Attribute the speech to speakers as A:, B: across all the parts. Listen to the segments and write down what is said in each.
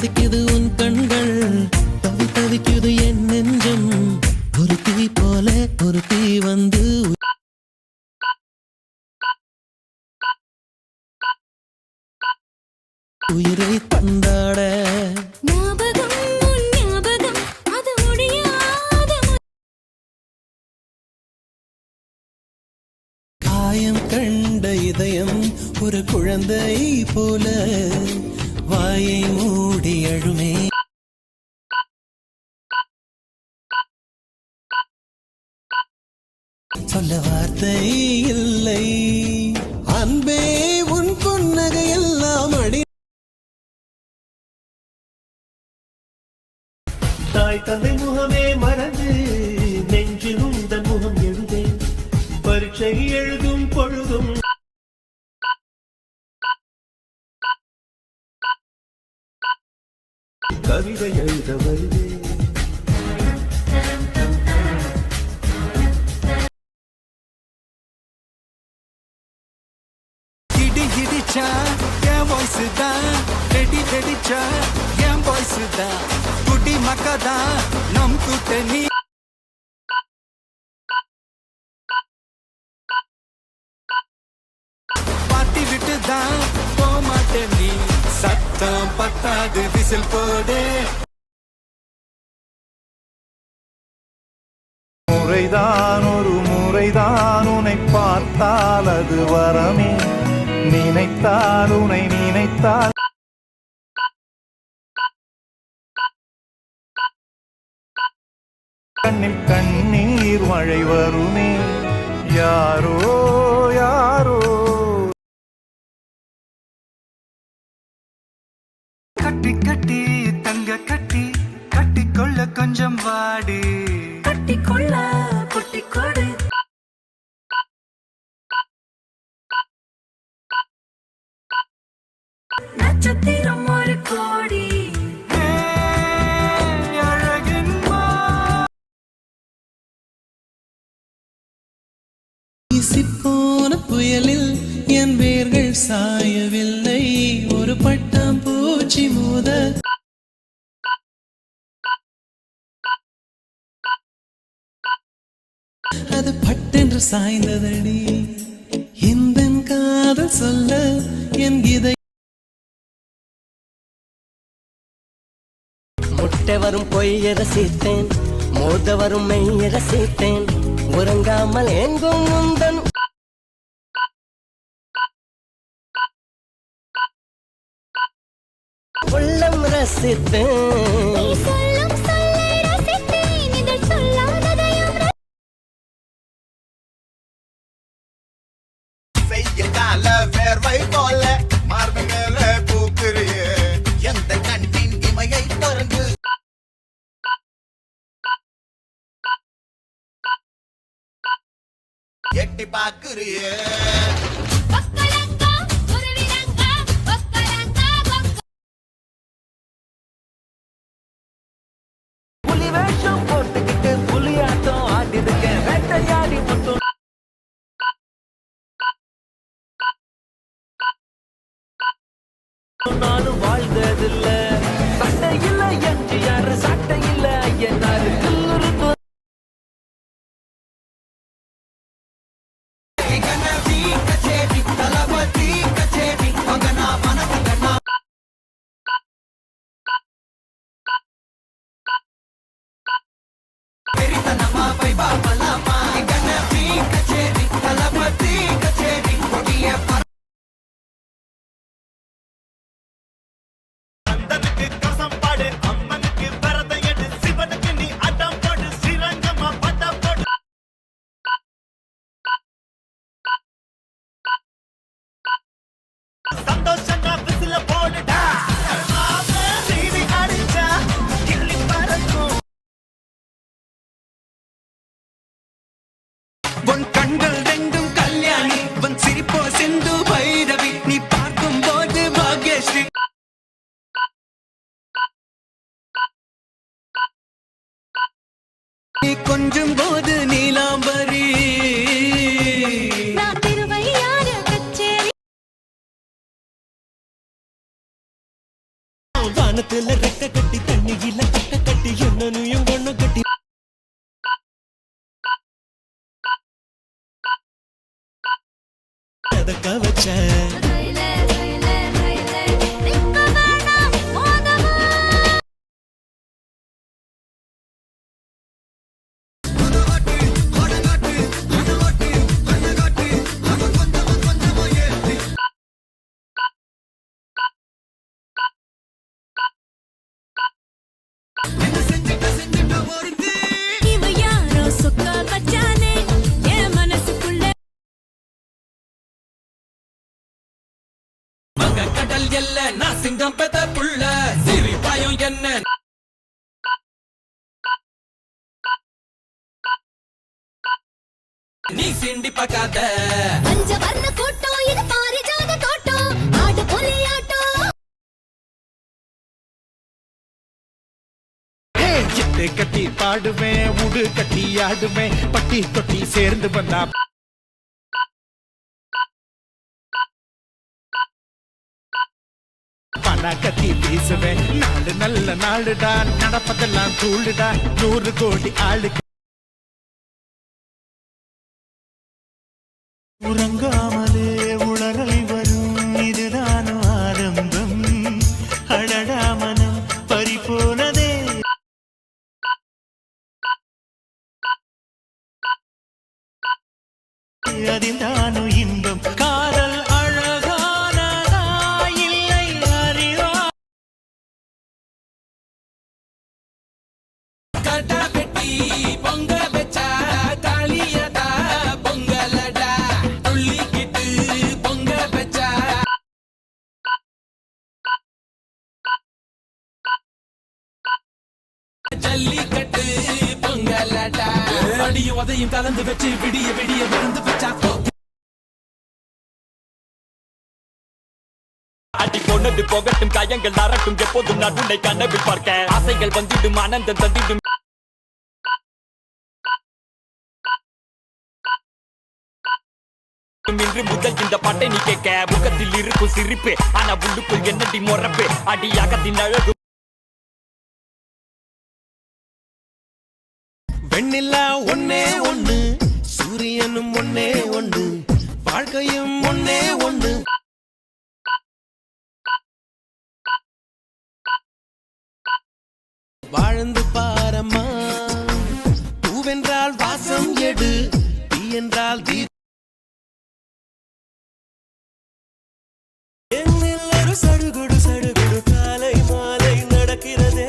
A: ரசிக்குது உன் கண்கள், தவிக்குது என் நெஞ்சம். ஒரு தீ போல ஒரு தீ வந்து உயிரை தந்தாட. காயம் கண்ட இதயம் ஒரு குழந்தை போல வாயை மூடி அழுமே. சொல்ல வார்த்தை இல்லை அன்பே, உன் புன்னகை எல்லாம் அடி.
B: தாய் தந்தை முகமே மறந்து நெஞ்சில் உந்தன் முகம் எழுதேன். பரீட்சை எழுதும் பொழுதும் கவிதை எழுத வருதே.
C: இடிச்சா என் வாய்ஸ் தான், வெடிச்சா என் வாய்ஸ் தான். குடி மக்கதா நம் கூட்டணி. பாட்டி விட்டு தான் போமாட்டேன் நீ, சத்தம் பத்தாது விசில் போடு.
D: முறைதான் ஒரு முறைதான் உன்னை பார்த்தால் அது வரமே, நினைத்தால் உன்னை நினைத்தால் கண்ணில் கண்ணீர் மழை வருமே. யாரோ யாரோ
C: கட்டி கட்டி தங்க கட்டி கட்டிக்கொள்ள கொஞ்சம் வாடி, கட்டிக்கொள்ள கொட்டிக்கொடு. நட்சத்திரம் ஒரு கோடி
A: போன புயலில் என் வேர்கள் சாயவில்லை, ஒரு பட்டாம் பூச்சி மோத. அது பட்டென்று சாய்ந்ததடி, இந்த காதல் சொல்ல என் இதை.
E: முட்டை வரும் பொய்ய ரசித்தேன், மோத வரும் மெய்ய ரசித்தேன். உறங்காமல் எங்கும் முந்தன் உள்ளம் ரசித்தேன்.
F: செய்யதால வேர்வை போல மார்பு மேல பூக்குறியே, எந்த கண்ணின் இமையை திறந்து எட்டி பாக்குறியே.
C: புலி வேஷம் போட்டுக்கிட்டு புலியாட்டம் ஆடிருக்கேன், வேட்டையாடி மட்டும் நானும் வாழ்ந்ததில்ல. சட்டை இல்ல எம்ஜிஆர், சட்டை இல்ல ஐயனாரு.
B: சந்தோஷமா விசில போடுடா, சீனி அடிச்சா கிள்ளி பறக்கும்.
C: உன் கண்கள் ரெண்டும் கல்யாணி, உன் சிரிப்போ சிந்து பைரவி. நீ பார்க்கும் போது பாக்யஸ்ரீ. நீ கொஞ்சம் போது நீலாம்பரி.
A: வானத்துல ரெக்க கட்டி தண்ணியில கட்ட கட்டி என்னனையும் ஒண்ணு கட்டி அதக்க வச்ச
G: இவ யாரோ சொக்க வச்சானே என் மனசுக்குள்ள
C: மங்க கடல் எல்ல நான் சிங்கம் பெத்த புள்ள சிரி பாயும் என்ன நீ சிண்டி பார்க்காத
G: பஞ்ச வர்ண கூட்டம் இது பாரிஜாத தோட்டம் ஆடு புலியாட்டம்
D: எட்டு கட்டி பாடுவேன் உடு கட்டி ஆடுவேன் பட்டி தொட்டி சேர்ந்து வந்தா பண கட்டி வீசுவேன் நாடு நல்ல நாடுடா நடப்பதெல்லாம் தூளுடா 100 கோடி ஆளுக்கு உறங்காமலே உளறல் வரும் இதுதான் ஆரம்பம் அடடா மனம் பறிபோனதே அதில்தானோ இன்பம் காதல் அழகானதா இல்லை அறிவா
C: கடா வெட்டி பொங்க வச்சா காளியதா பொங்கலடா துள்ளிக்கிட்டு பொங்க வச்சா ஜல்லிக்கட்டு பொங்கலடா அடியும் உதையும் கலந்து வச்சு விடிய விடிய விருந்து வச்சா
H: அடி பொன்னது போகட்டும் காயங்கள் நரட்டும் எப்போதும் நான் உன்னை கனவில் பார்க்க ஆசைகள் வந்திடும் ஆனந்தம் தந்திடும் இன்று முதல் இந்த பாட்டை நீ கேட்க முகத்தில் இருக்கும் சிரிப்பு ஆனா உள்ளுக்குள் என்னடி மொறப்பு அடியாகத்தின் அழகு
A: வெண்ணிலா ஒன்னே ஒண்ணு சூரியனும் ஒன்னே ஒண்ணு வாழ்க்கையும் ஒன்னே ஒண்ணு வாழ்ந்து பாரம்மா பூவென்றால் வாசம் எடு தீ என்றால் தீ என்னில் ஒரு சடுகுடு சடுகுடு காலை மாலை நடக்கிறதே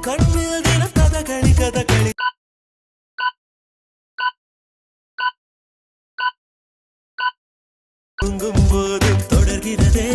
A: கண்ணில் தின கதகளி கதகளி தூங்கும் போதும் தொடர்கிறதே